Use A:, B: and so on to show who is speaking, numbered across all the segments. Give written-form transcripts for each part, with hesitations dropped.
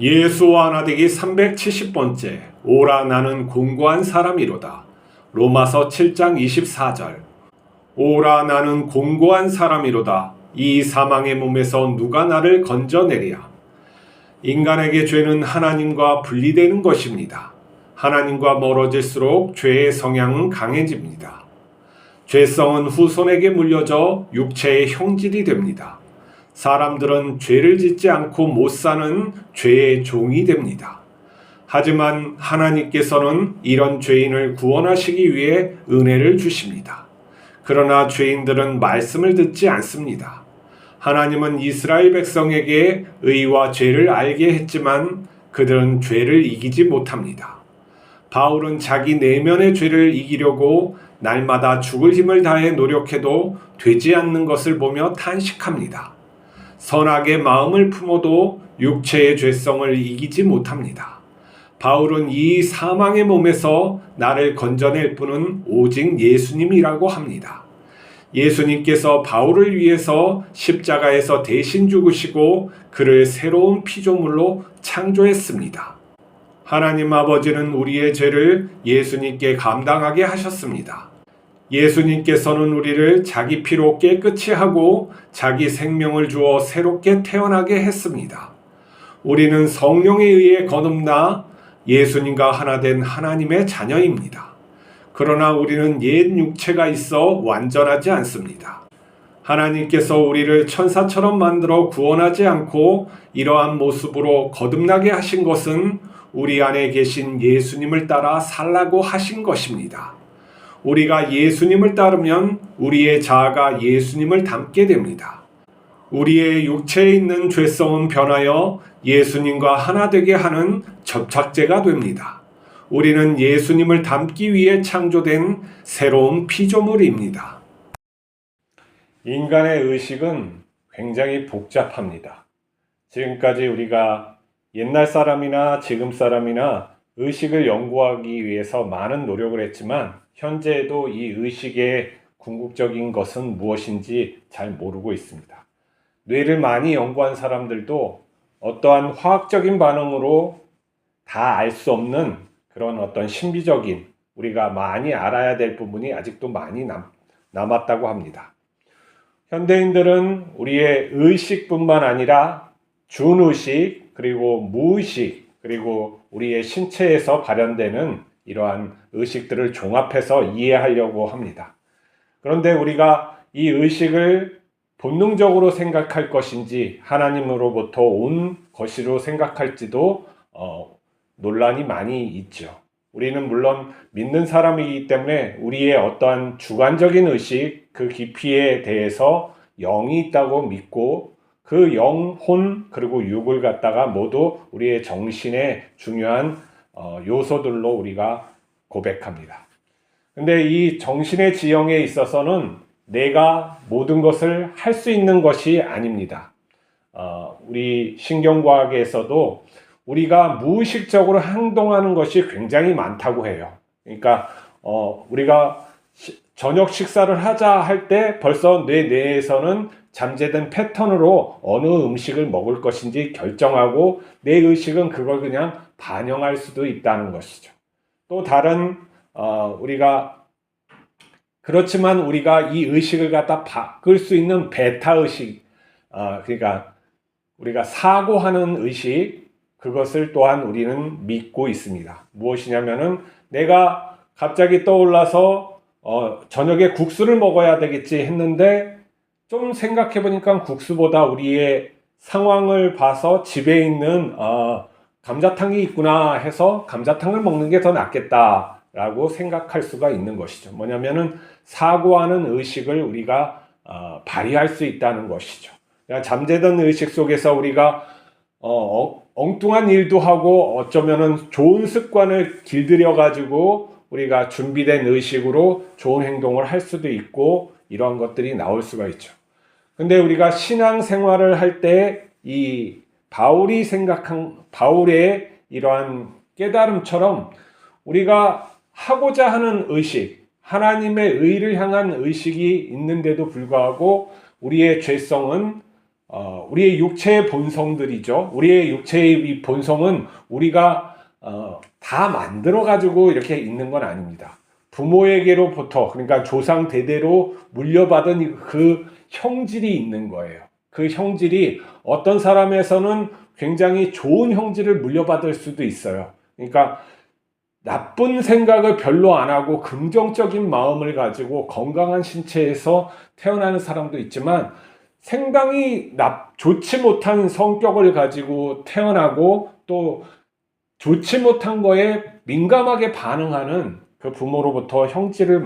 A: 예수와 하나 되기 370번째 오라 나는 공고한 사람이로다. 로마서 7장 24절. 오라 나는 공고한 사람이로다. 이 사망의 몸에서 누가 나를 건져내랴. 인간에게 죄는 하나님과 분리되는 것입니다. 하나님과 멀어질수록 죄의 성향은 강해집니다. 죄성은 후손에게 물려져 육체의 형질이 됩니다. 사람들은 죄를 짓지 않고 못 사는 죄의 종이 됩니다. 하지만 하나님께서는 이런 죄인을 구원하시기 위해 은혜를 주십니다. 그러나 죄인들은 말씀을 듣지 않습니다. 하나님은 이스라엘 백성에게 의와 죄를 알게 했지만 그들은 죄를 이기지 못합니다. 바울은 자기 내면의 죄를 이기려고 날마다 죽을 힘을 다해 노력해도 되지 않는 것을 보며 탄식합니다. 선하게 마음을 품어도 육체의 죄성을 이기지 못합니다. 바울은 이 사망의 몸에서 나를 건져낼 분은 오직 예수님이라고 합니다. 예수님께서 바울을 위해서 십자가에서 대신 죽으시고 그를 새로운 피조물로 창조했습니다. 하나님 아버지는 우리의 죄를 예수님께 감당하게 하셨습니다. 예수님께서는 우리를 자기 피로 깨끗이 하고 자기 생명을 주어 새롭게 태어나게 했습니다. 우리는 성령에 의해 거듭나 예수님과 하나 된 하나님의 자녀입니다. 그러나 우리는 옛 육체가 있어 완전하지 않습니다. 하나님께서 우리를 천사처럼 만들어 구원하지 않고 이러한 모습으로 거듭나게 하신 것은 우리 안에 계신 예수님을 따라 살라고 하신 것입니다. 우리가 예수님을 따르면 우리의 자아가 예수님을 닮게 됩니다. 우리의 육체에 있는 죄성은 변하여 예수님과 하나 되게 하는 접착제가 됩니다. 우리는 예수님을 닮기 위해 창조된 새로운 피조물입니다. 인간의 의식은 굉장히 복잡합니다. 지금까지 우리가 옛날 사람이나 지금 사람이나 의식을 연구하기 위해서 많은 노력을 했지만 현재에도 이 의식의 궁극적인 것은 무엇인지 잘 모르고 있습니다. 뇌를 많이 연구한 사람들도 어떠한 화학적인 반응으로 다 알 수 없는 그런 어떤 신비적인 우리가 많이 알아야 될 부분이 아직도 많이 남았다고 합니다. 현대인들은 우리의 의식뿐만 아니라 준의식 그리고 무의식 그리고 우리의 신체에서 발현되는 이러한 의식들을 종합해서 이해하려고 합니다. 그런데 우리가 이 의식을 본능적으로 생각할 것인지 하나님으로부터 온 것으로 생각할지도 논란이 많이 있죠. 우리는 물론 믿는 사람이기 때문에 우리의 어떠한 주관적인 의식, 그 깊이에 대해서 영이 있다고 믿고 그 영혼 그리고 육을 갖다가 모두 우리의 정신의 중요한 요소들로 우리가 고백합니다. 근데 이 정신의 지형에 있어서는 내가 모든 것을 할 수 있는 것이 아닙니다. 우리 신경과학에서도 우리가 무의식적으로 행동하는 것이 굉장히 많다고 해요. 그러니까 우리가 저녁 식사를 하자 할 때 벌써 뇌 내에서는 잠재된 패턴으로 어느 음식을 먹을 것인지 결정하고 내 의식은 그걸 그냥 반영할 수도 있다는 것이죠. 또 다른 그렇지만 우리가 이 의식을 갖다 바꿀 수 있는 베타 의식, 그러니까 우리가 사고하는 의식, 그것을 또한 우리는 믿고 있습니다. 무엇이냐면은 내가 갑자기 떠올라서 저녁에 국수를 먹어야 되겠지 했는데 좀 생각해 보니까 국수보다 우리의 상황을 봐서 집에 있는 감자탕이 있구나 해서 감자탕을 먹는 게 더 낫겠다라고 생각할 수가 있는 것이죠. 뭐냐면은 사고하는 의식을 우리가 발휘할 수 있다는 것이죠. 그러니까 잠재된 의식 속에서 우리가 엉뚱한 일도 하고 어쩌면은 좋은 습관을 길들여 가지고 우리가 준비된 의식으로 좋은 행동을 할 수도 있고 이러한 것들이 나올 수가 있죠. 근데 우리가 신앙생활을 할 때 이 바울의 이러한 깨달음처럼 우리가 하고자 하는 의식, 하나님의 의를 향한 의식이 있는데도 불구하고 우리의 죄성은 우리의 육체의 본성들이죠. 우리의 육체의 이 본성은 우리가 다 만들어 가지고 이렇게 있는 건 아닙니다. 부모에게로부터, 그러니까 조상 대대로 물려받은 그 형질이 있는 거예요. 그 형질이 어떤 사람에서는 굉장히 좋은 형질을 물려받을 수도 있어요. 그러니까 나쁜 생각을 별로 안 하고 긍정적인 마음을 가지고 건강한 신체에서 태어나는 사람도 있지만, 상당히 좋지 못한 성격을 가지고 태어나고 또 좋지 못한 거에 민감하게 반응하는 그 부모로부터 형질을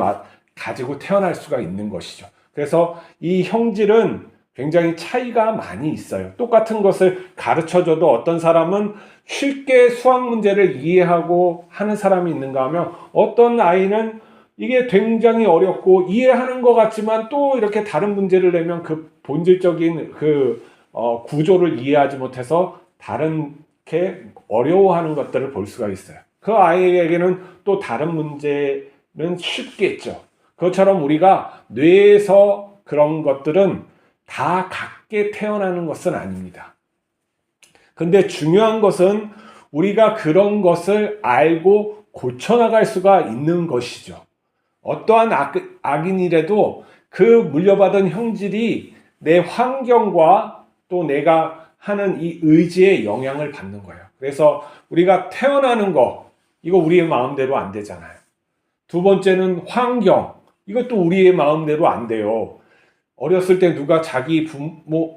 A: 가지고 태어날 수가 있는 것이죠. 그래서 이 형질은 굉장히 차이가 많이 있어요. 똑같은 것을 가르쳐줘도 어떤 사람은 쉽게 수학 문제를 이해하고 하는 사람이 있는가 하면, 어떤 아이는 이게 굉장히 어렵고 이해하는 것 같지만 또 이렇게 다른 문제를 내면 그 본질적인 구조를 이해하지 못해서 다른게 어려워하는 것들을 볼 수가 있어요. 그 아이에게는 또 다른 문제는 쉽겠죠. 그것처럼 우리가 뇌에서 그런 것들은 다 같게 태어나는 것은 아닙니다. 근데 중요한 것은 우리가 그런 것을 알고 고쳐나갈 수가 있는 것이죠. 어떠한 악인이라도 그 물려받은 형질이 내 환경과 또 내가 하는 이 의지에 영향을 받는 거예요. 그래서 우리가 태어나는 거, 이거 우리의 마음대로 안 되잖아요. 두 번째는 환경, 이것도 우리의 마음대로 안 돼요. 어렸을 때 누가 자기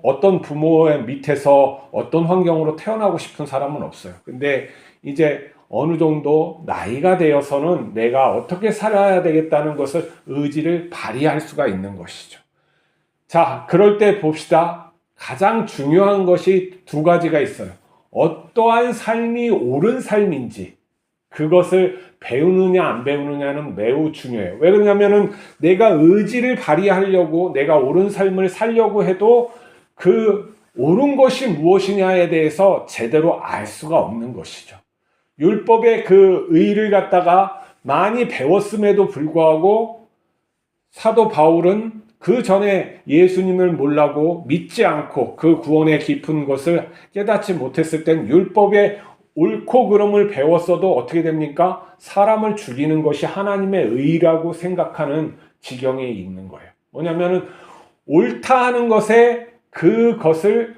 A: 어떤 부모의 밑에서 어떤 환경으로 태어나고 싶은 사람은 없어요. 근데 이제 어느 정도 나이가 되어서는 내가 어떻게 살아야 되겠다는 것을 의지를 발휘할 수가 있는 것이죠. 자, 그럴 때 봅시다. 가장 중요한 것이 두 가지가 있어요. 어떠한 삶이 옳은 삶인지, 그것을 배우느냐 안 배우느냐는 매우 중요해요. 왜 그러냐면은 내가 의지를 발휘하려고 내가 옳은 삶을 살려고 해도 그 옳은 것이 무엇이냐에 대해서 제대로 알 수가 없는 것이죠. 율법의 그 의를 갖다가 많이 배웠음에도 불구하고 사도 바울은 그 전에 예수님을 몰라고 믿지 않고 그 구원의 깊은 것을 깨닫지 못했을 땐 율법의 옳고 그름을 배웠어도 어떻게 됩니까? 사람을 죽이는 것이 하나님의 의라고 생각하는 지경에 있는 거예요. 뭐냐면은 옳다 하는 것에 그것을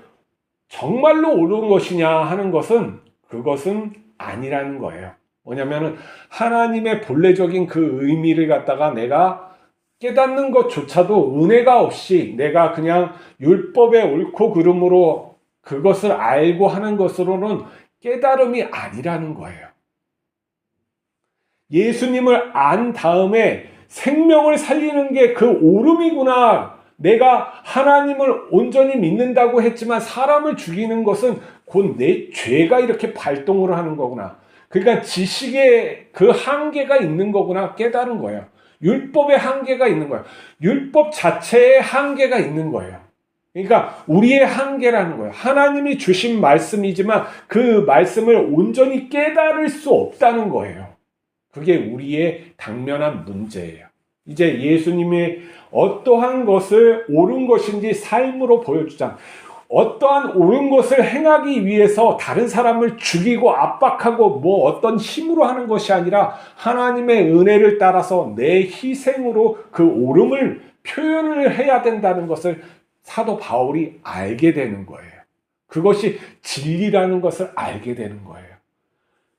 A: 정말로 옳은 것이냐 하는 것은 그것은 아니라는 거예요. 뭐냐면은 하나님의 본래적인 그 의미를 갖다가 내가 깨닫는 것조차도 은혜가 없이 내가 그냥 율법의 옳고 그름으로 그것을 알고 하는 것으로는 깨달음이 아니라는 거예요. 예수님을 안 다음에 생명을 살리는 게 그 옳음이구나. 내가 하나님을 온전히 믿는다고 했지만 사람을 죽이는 것은 곧 내 죄가 이렇게 발동을 하는 거구나. 그러니까 지식의 그 한계가 있는 거구나 깨달은 거예요. 율법의 한계가 있는 거예요. 율법 자체의 한계가 있는 거예요. 그러니까 우리의 한계라는 거예요. 하나님이 주신 말씀이지만 그 말씀을 온전히 깨달을 수 없다는 거예요. 그게 우리의 당면한 문제예요. 이제 예수님의 어떠한 것을 옳은 것인지 삶으로 보여주자. 어떠한 옳은 것을 행하기 위해서 다른 사람을 죽이고 압박하고 뭐 어떤 힘으로 하는 것이 아니라 하나님의 은혜를 따라서 내 희생으로 그 옳음을 표현을 해야 된다는 것을 사도 바울이 알게 되는 거예요. 그것이 진리라는 것을 알게 되는 거예요.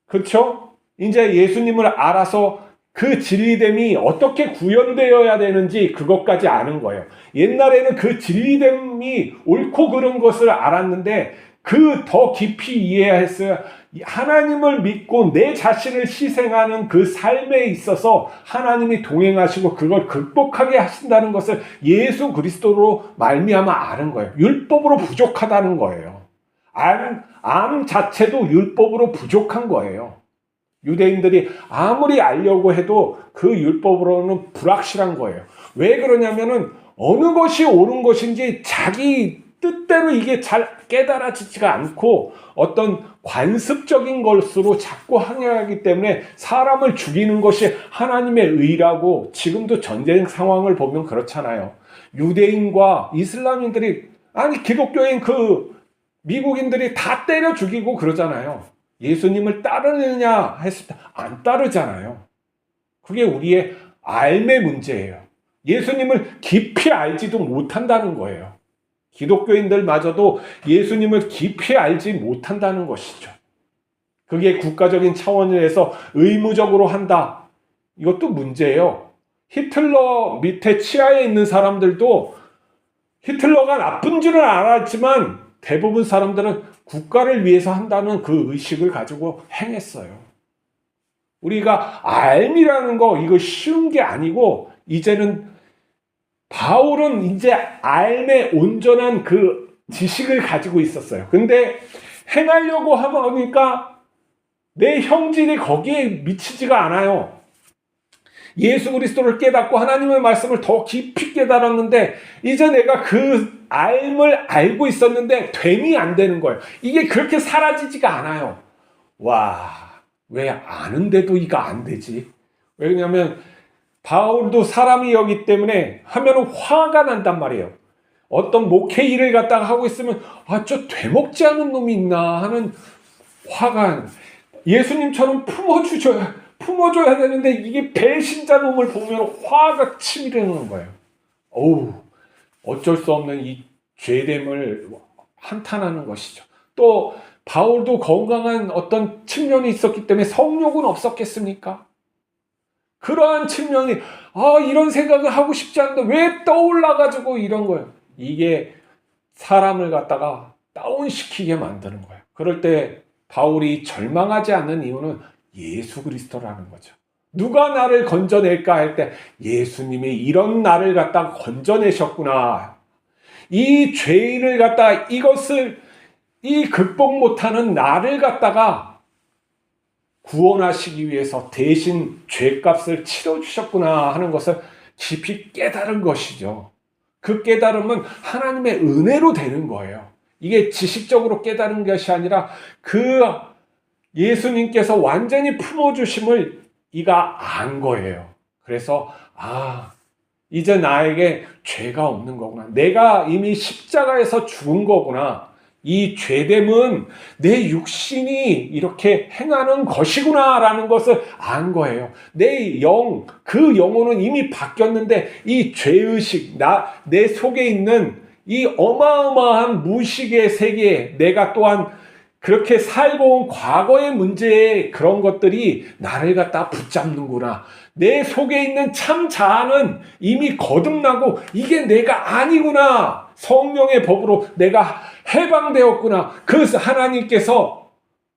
A: 그렇죠? 이제 예수님을 알아서 그 진리됨이 어떻게 구현되어야 되는지 그것까지 아는 거예요. 옛날에는 그 진리됨이 옳고 그른 것을 알았는데 그 더 깊이 이해했어요. 하나님을 믿고 내 자신을 희생하는 그 삶에 있어서 하나님이 동행하시고 그걸 극복하게 하신다는 것을 예수 그리스도로 말미암아 아는 거예요. 율법으로 부족하다는 거예요. 암 자체도 율법으로 부족한 거예요. 유대인들이 아무리 알려고 해도 그 율법으로는 불확실한 거예요. 왜 그러냐면은 어느 것이 옳은 것인지 자기 뜻대로 이게 잘 깨달아지지가 않고 어떤 관습적인 것으로 자꾸 항해하기 때문에 사람을 죽이는 것이 하나님의 의라고 지금도 전쟁 상황을 보면 그렇잖아요. 유대인과 이슬람인들이 아니, 기독교인 미국인들이 다 때려 죽이고 그러잖아요. 예수님을 따르느냐 했을 때 안 따르잖아요. 그게 우리의 삶의 문제예요. 예수님을 깊이 알지도 못한다는 거예요. 기독교인들마저도 예수님을 깊이 알지 못한다는 것이죠. 그게 국가적인 차원에서 의무적으로 한다. 이것도 문제예요. 히틀러 밑에 치하에 있는 사람들도 히틀러가 나쁜 줄은 알았지만 대부분 사람들은 국가를 위해서 한다는 그 의식을 가지고 행했어요. 우리가 알미라는 거 이거 쉬운 게 아니고 이제는 바울은 이제 알의 온전한 그 지식을 가지고 있었어요. 근데 행하려고 하니까 내 형질이 거기에 미치지가 않아요. 예수 그리스도를 깨닫고 하나님의 말씀을 더 깊이 깨달았는데 이제 내가 그 알을 알고 있었는데 됨이 안 되는 거예요. 이게 그렇게 사라지지가 않아요. 와, 왜 아는데도 이거 안 되지? 왜냐하면 바울도 사람이었기 때문에 하면은 화가 난단 말이에요. 어떤 목회 일을 갖다가 하고 있으면 저 되먹지 않은 놈이 있나 하는 화가, 예수님처럼 품어줘야 되는데 이게 배신자 놈을 보면 화가 치밀는 거예요. 어쩔 수 없는 이 죄됨을 한탄하는 것이죠. 또 바울도 건강한 어떤 측면이 있었기 때문에 성욕은 없었겠습니까? 그러한 측면이 이런 생각을 하고 싶지 않은데 왜 떠올라가지고 이런 거예요. 이게 사람을 갖다가 다운시키게 만드는 거예요. 그럴 때 바울이 절망하지 않는 이유는 예수 그리스도라는 거죠. 누가 나를 건져낼까 할 때 예수님이 이런 나를 갖다가 건져내셨구나. 이 죄인을 갖다가 이 극복 못하는 나를 갖다가 구원하시기 위해서 대신 죄값을 치러주셨구나 하는 것을 깊이 깨달은 것이죠. 그 깨달음은 하나님의 은혜로 되는 거예요. 이게 지식적으로 깨달은 것이 아니라 그 예수님께서 완전히 품어주심을 이가 안 거예요. 그래서 이제 나에게 죄가 없는 거구나. 내가 이미 십자가에서 죽은 거구나. 이 죄됨은 내 육신이 이렇게 행하는 것이구나 라는 것을 안 거예요. 내 그 영혼은 이미 바뀌었는데 이 죄의식, 내 속에 있는 이 어마어마한 무의식의 세계에 내가 또한 그렇게 살고 온 과거의 문제에 그런 것들이 나를 갖다 붙잡는구나. 내 속에 있는 참 자아는 이미 거듭나고 이게 내가 아니구나. 성령의 법으로 내가 해방되었구나. 그래서 하나님께서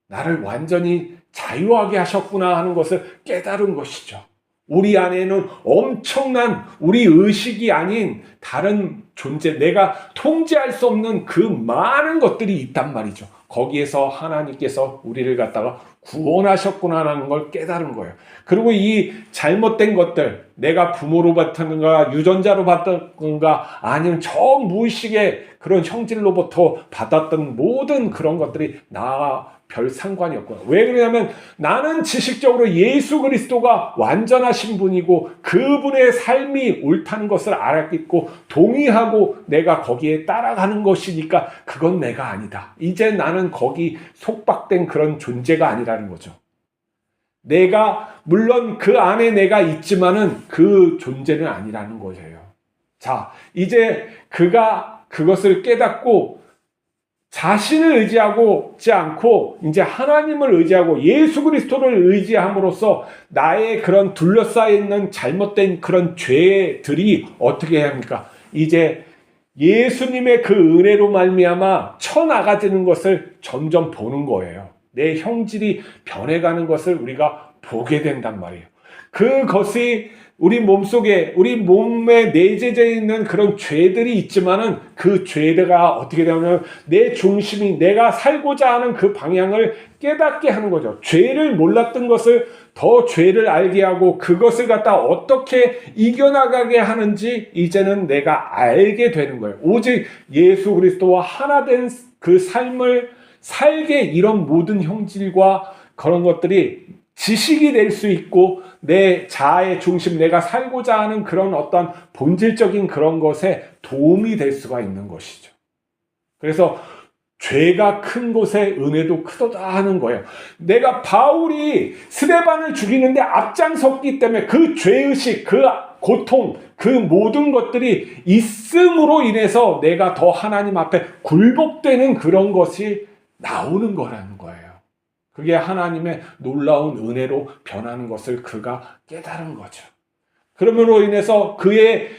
A: 나를 완전히 자유하게 하셨구나 하는 것을 깨달은 것이죠. 우리 안에는 엄청난 우리 의식이 아닌 다른 존재, 내가 통제할 수 없는 그 많은 것들이 있단 말이죠. 거기에서 하나님께서 우리를 갖다가 구원하셨구나라는 걸 깨달은 거예요. 그리고 이 잘못된 것들, 내가 부모로 받았는가, 유전자로 받았는가, 아니면 저 무의식의 그런 형질로부터 받았던 모든 그런 것들이 나와 별 상관이 없구나. 왜 그러냐면 나는 지식적으로 예수 그리스도가 완전하신 분이고 그분의 삶이 옳다는 것을 알았고 동의하고 내가 거기에 따라가는 것이니까 그건 내가 아니다. 이제 나는 거기 속박된 그런 존재가 아니라는 거죠. 내가 물론 그 안에 내가 있지만은 그 존재는 아니라는 거예요. 자, 이제 그가 그것을 깨닫고 자신을 의지하지 않고 이제 하나님을 의지하고 예수 그리스도를 의지함으로써 나의 그런 둘러싸여 있는 잘못된 그런 죄들이 어떻게 해야 합니까? 이제 예수님의 그 은혜로 말미암아 쳐나가지는 것을 점점 보는 거예요. 내 형질이 변해가는 것을 우리가 보게 된단 말이에요. 그것이 우리 몸속에, 우리 몸에 내재되어 있는 그런 죄들이 있지만은 그 죄가 어떻게 되냐면 내 중심이 내가 살고자 하는 그 방향을 깨닫게 하는 거죠. 죄를 몰랐던 것을 더 죄를 알게 하고 그것을 갖다 어떻게 이겨나가게 하는지 이제는 내가 알게 되는 거예요. 오직 예수 그리스도와 하나 된 그 삶을 살게 이런 모든 형질과 그런 것들이 지식이 될 수 있고 내 자아의 중심, 내가 살고자 하는 그런 어떤 본질적인 그런 것에 도움이 될 수가 있는 것이죠. 그래서 죄가 큰 곳에 은혜도 크도다 하는 거예요. 내가 바울이 스데반을 죽이는데 앞장섰기 때문에 그 죄의식, 그 고통, 그 모든 것들이 있음으로 인해서 내가 더 하나님 앞에 굴복되는 그런 것이 나오는 거라는 거예요. 그게 하나님의 놀라운 은혜로 변하는 것을 그가 깨달은 거죠. 그러므로 인해서 그의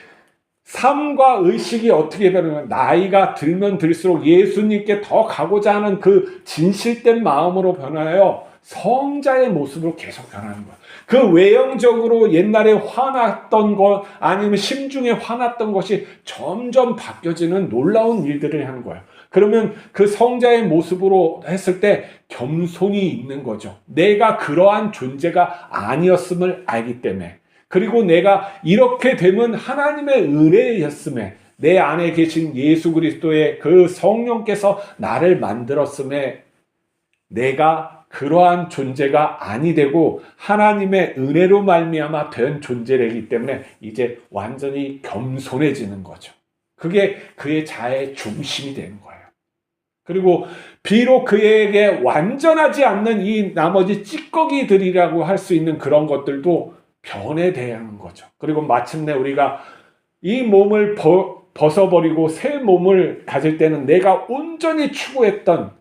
A: 삶과 의식이 어떻게 변하면 나이가 들면 들수록 예수님께 더 가고자 하는 그 진실된 마음으로 변하여 성자의 모습으로 계속 변하는 거예요. 그 외형적으로 옛날에 화났던 것 아니면 심중에 화났던 것이 점점 바뀌어지는 놀라운 일들을 하는 거예요. 그러면 그 성자의 모습으로 했을 때 겸손이 있는 거죠. 내가 그러한 존재가 아니었음을 알기 때문에. 그리고 내가 이렇게 되면 하나님의 은혜였음에 내 안에 계신 예수 그리스도의 그 성령께서 나를 만들었음에 내가 그러한 존재가 아니 되고 하나님의 은혜로 말미암아 된 존재이기 때문에 이제 완전히 겸손해지는 거죠. 그게 그의 자아의 중심이 되는 거예요. 그리고 비록 그에게 완전하지 않는 이 나머지 찌꺼기들이라고 할 수 있는 그런 것들도 변해야 하는 거죠. 그리고 마침내 우리가 이 몸을 벗어버리고 새 몸을 가질 때는 내가 온전히 추구했던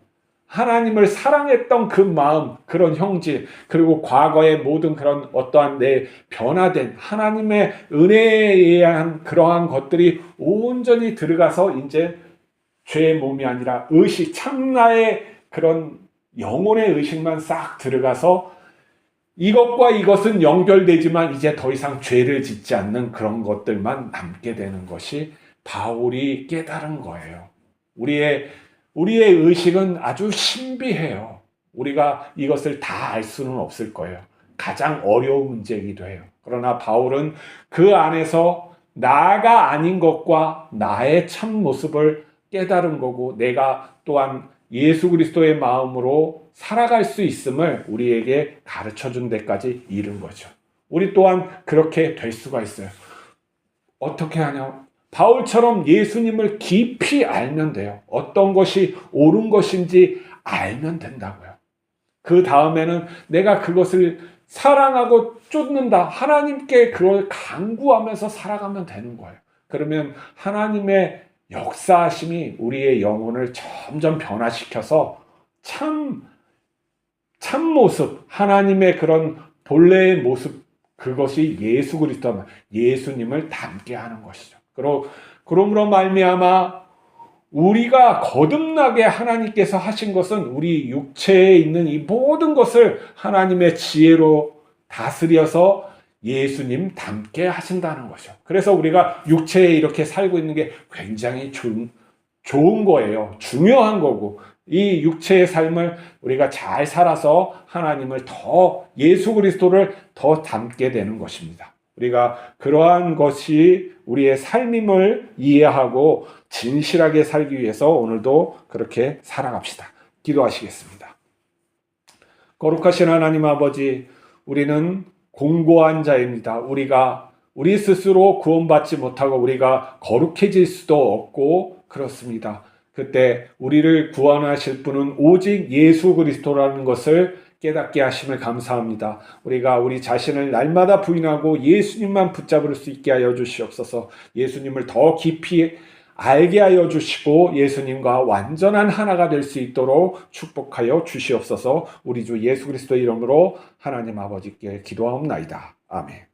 A: 하나님을 사랑했던 그 마음, 그런 형질, 그리고 과거의 모든 그런 어떠한 내 변화된 하나님의 은혜에 의한 그러한 것들이 온전히 들어가서 이제 죄의 몸이 아니라 의식, 참나의 그런 영혼의 의식만 싹 들어가서 이것과 이것은 연결되지만 이제 더 이상 죄를 짓지 않는 그런 것들만 남게 되는 것이 바울이 깨달은 거예요. 우리의 의식은 아주 신비해요. 우리가 이것을 다 알 수는 없을 거예요. 가장 어려운 문제이기도 해요. 그러나 바울은 그 안에서 나가 아닌 것과 나의 참 모습을 깨달은 거고 내가 또한 예수 그리스도의 마음으로 살아갈 수 있음을 우리에게 가르쳐준 데까지 이른 거죠. 우리 또한 그렇게 될 수가 있어요. 어떻게 하냐? 바울처럼 예수님을 깊이 알면 돼요. 어떤 것이 옳은 것인지 알면 된다고요. 그 다음에는 내가 그것을 사랑하고 쫓는다. 하나님께 그걸 강구하면서 살아가면 되는 거예요. 그러면 하나님의 역사하심이 우리의 영혼을 점점 변화시켜서 참 모습, 하나님의 그런 본래의 모습, 그것이 예수 그리스도, 예수님을 닮게 하는 것이죠. 그러므로 말미암아 우리가 거듭나게 하나님께서 하신 것은 우리 육체에 있는 이 모든 것을 하나님의 지혜로 다스려서 예수님 닮게 하신다는 거죠. 그래서 우리가 육체에 이렇게 살고 있는 게 굉장히 좋은 거예요. 중요한 거고 이 육체의 삶을 우리가 잘 살아서 하나님을 더 예수 그리스도를 더 닮게 되는 것입니다. 우리가 그러한 것이 우리의 삶임을 이해하고 진실하게 살기 위해서 오늘도 그렇게 살아갑시다. 기도하시겠습니다. 거룩하신 하나님 아버지, 우리는 공고한 자입니다. 우리 스스로 구원받지 못하고 우리가 거룩해질 수도 없고 그렇습니다. 그때 우리를 구원하실 분은 오직 예수 그리스도라는 것을 깨닫게 하심을 감사합니다. 우리가 우리 자신을 날마다 부인하고 예수님만 붙잡을 수 있게 하여 주시옵소서. 예수님을 더 깊이 알게 하여 주시고 예수님과 완전한 하나가 될 수 있도록 축복하여 주시옵소서. 우리 주 예수 그리스도의 이름으로 하나님 아버지께 기도하옵나이다. 아멘.